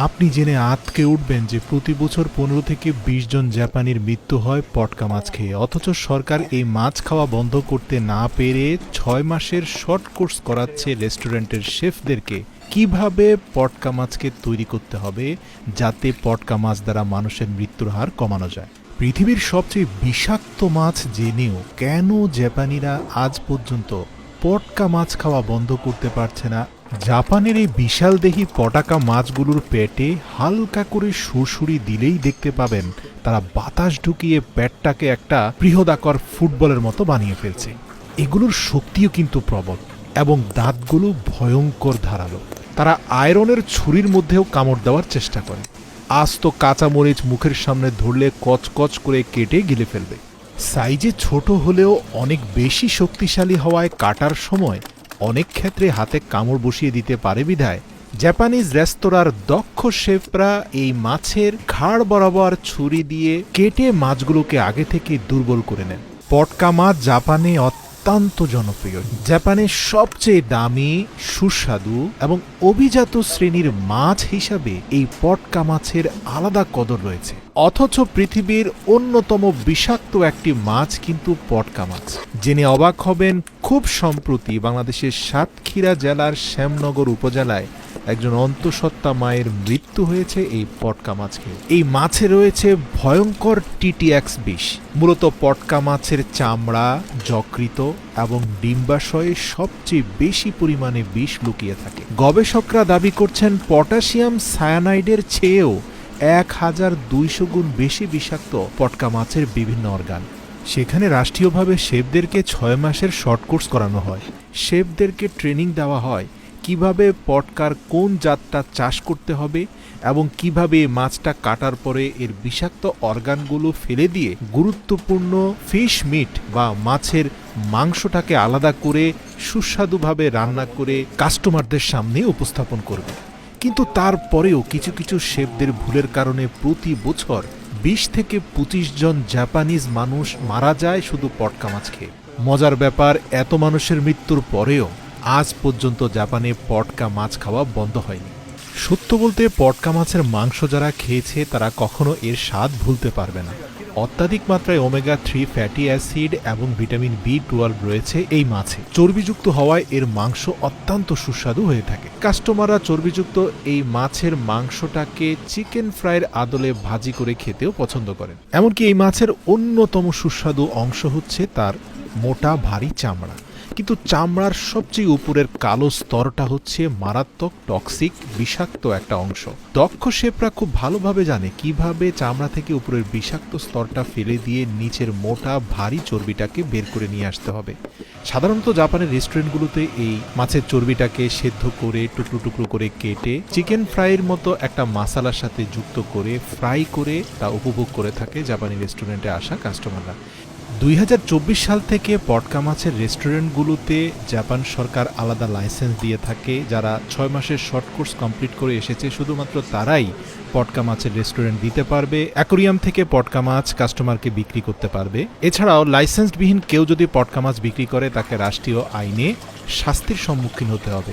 আপনি জেনে আঁতকে উঠবেন যে প্রতি বছর ১৫ থেকে ২০ জন জাপানির মৃত্যু হয় পটকা মাছ খেয়ে, অথচ সরকার এই মাছ খাওয়া বন্ধ করতে না পেরে ৬ মাসের শর্ট কোর্স করাচ্ছে রেস্টুরেন্টের শেফদেরকে কিভাবে পটকা মাছকে তৈরি করতে হবে যাতে পটকা মাছ দ্বারা মানুষের মৃত্যুর হার কমানো যায়। পৃথিবীর সবচেয়ে বিষাক্ত মাছ জেনেও কেন জাপানিরা আজ পর্যন্ত পটকা মাছ খাওয়া বন্ধ করতে পারছে না? জাপানের এই বিশালদেহী পটাকা মাছগুলোর পেটে হালকা করে সুরসুরি দিলেই দেখতে পাবেন তারা বাতাস ঢুকিয়ে পেটটাকে একটা বৃহদাকার ফুটবলের মতো বানিয়ে ফেলছে। এগুলোর শক্তিও কিন্তু প্রবল এবং দাঁতগুলো ভয়ঙ্কর ধারালো। তারা আয়রনের ছুরির মধ্যেও কামড় দেওয়ার চেষ্টা করে। আস্ত কাঁচামরিচ মুখের সামনে ধরলে কচকচ করে কেটে গিলে ফেলবে। সাইজে ছোট হলেও অনেক বেশি শক্তিশালী হওয়ায় কাটার সময় অনেক ক্ষেত্রে হাতে কামড় বসিয়ে দিতে পারে বিধায় জাপানিজ রেস্তোরাঁর দক্ষ শেফরা এই মাছের ঘাড় বরাবর ছুরি দিয়ে কেটে মাছগুলোকে আগে থেকে দুর্বল করে নেন। পটকা মাছ জাপানে অত্যন্ত জনপ্রিয়। জাপানের সবচেয়ে দামি, সুস্বাদু এবং অভিজাত শ্রেণীর মাছ হিসাবে এই পটকা মাছের আলাদা কদর রয়েছে। অথচ পৃথিবীর অন্যতম বিষাক্ত একটি মাছ কিন্তু পটকা মাছ। জেনে অবাক হবেন, খুব সম্প্রতি বাংলাদেশের সাতক্ষীরা জেলার শ্যামনগর উপজেলায় একজন অন্তঃসত্ত্বা মায়ের মৃত্যু হয়েছে এই পটকা মাছ খেয়ে। এই মাছে রয়েছে ভয়ঙ্কর টিটিএক্স বিষ। মূলত পটকা মাছের চামড়া, যকৃত এবং ডিম্বাশয়ে সবচেয়ে বেশি পরিমাণে বিষ লুকিয়ে থাকে। গবেষকরা দাবি করছেন পটাশিয়াম সায়ানাইডের চেয়েও ১,২০০ গুণ বেশি বিষাক্ত পটকা মাছের বিভিন্ন অর্গান। সেখানে রাষ্ট্রীয়ভাবে শেফদেরকে ৬ মাসের শর্ট কোর্স করানো হয়। শেফদেরকে ট্রেনিং দেওয়া হয় কিভাবে পটকার কোন জাতটা চাষ করতে হবে এবং কিভাবে মাছটা কাটার পরে এর বিষাক্ত অর্গানগুলো ফেলে দিয়ে গুরুত্বপূর্ণ ফিশ মিট বা মাছের মাংসটাকে আলাদা করে সুস্বাদুভাবে রান্না করে কাস্টমারদের সামনে উপস্থাপন করবে। কিন্তু তারপরেও কিছু কিছু শেফদের ভুলের কারণে প্রতি বছর ২০ থেকে ২৫ জন জাপানিজ মানুষ মারা যায় শুধু পটকা মাছ খেয়ে। মজার ব্যাপার, এত মানুষের মৃত্যুর পরেও আজ পর্যন্ত জাপানে পটকা মাছ খাওয়া বন্ধ হয়নি। সত্য বলতে পটকা মাছের মাংস যারা খেয়েছে তারা কখনো এর স্বাদ ভুলতে পারবে না। অত্যাধিক মাত্রায় ওমেগা-3 ফ্যাটি অ্যাসিড এবং ভিটামিন B12 রয়েছে এই মাছে। চর্বিযুক্ত হওয়ায় এর মাংস অত্যন্ত সুস্বাদু হয়ে থাকে। কাস্টমাররা চর্বিযুক্ত এই মাছের মাংসটাকে চিকেন ফ্রাইয়ের আদলে ভাজি করে খেতেও পছন্দ করেন। এমনকি এই মাছের অন্যতম সুস্বাদু অংশ হচ্ছে তার মোটা ভারী চামড়া। কিন্তু চামড়ার সবচেয়ে উপরের কালো স্তরটা হচ্ছে মারাত্মক টক্সিক বিষাক্ত একটা অংশ। দক্ষ শেফরা খুব ভালোভাবে জানে কিভাবে চামড়া থেকে উপরের বিষাক্ত স্তরটা ফেলে দিয়ে নিচের মোটা ভারী চর্বিটাকে বের করে নিয়ে আসতে হবে। সাধারণত জাপানের রেস্টুরেন্টগুলোতে এই মাছের চর্বিটাকে সেদ্ধ করে টুকরো টুকরো করে কেটে চিকেন ফ্রাইয়ের মতো একটা মশলার সাথে যুক্ত করে ফ্রাই করে তা উপভোগ করে থাকে জাপানি রেস্টুরেন্টে আসা কাস্টমাররা। ২০২৪ সাল থেকে পটকা মাছের রেস্টুরেন্টগুলোতে জাপান সরকার আলাদা লাইসেন্স দিয়ে থাকে। যারা ৬ মাসের শর্ট কোর্স কমপ্লিট করে এসেছে শুধুমাত্র তারাই পটকা মাছের রেস্টুরেন্ট দিতে পারবে। অ্যাকোরিয়াম থেকে পটকা মাছ কাস্টমারকে বিক্রি করতে পারবে। এছাড়াও লাইসেন্সবিহীন কেউ যদি পটকা মাছ বিক্রি করে তাকে রাষ্ট্রীয় আইনে শাস্তির সম্মুখীন হতে হবে।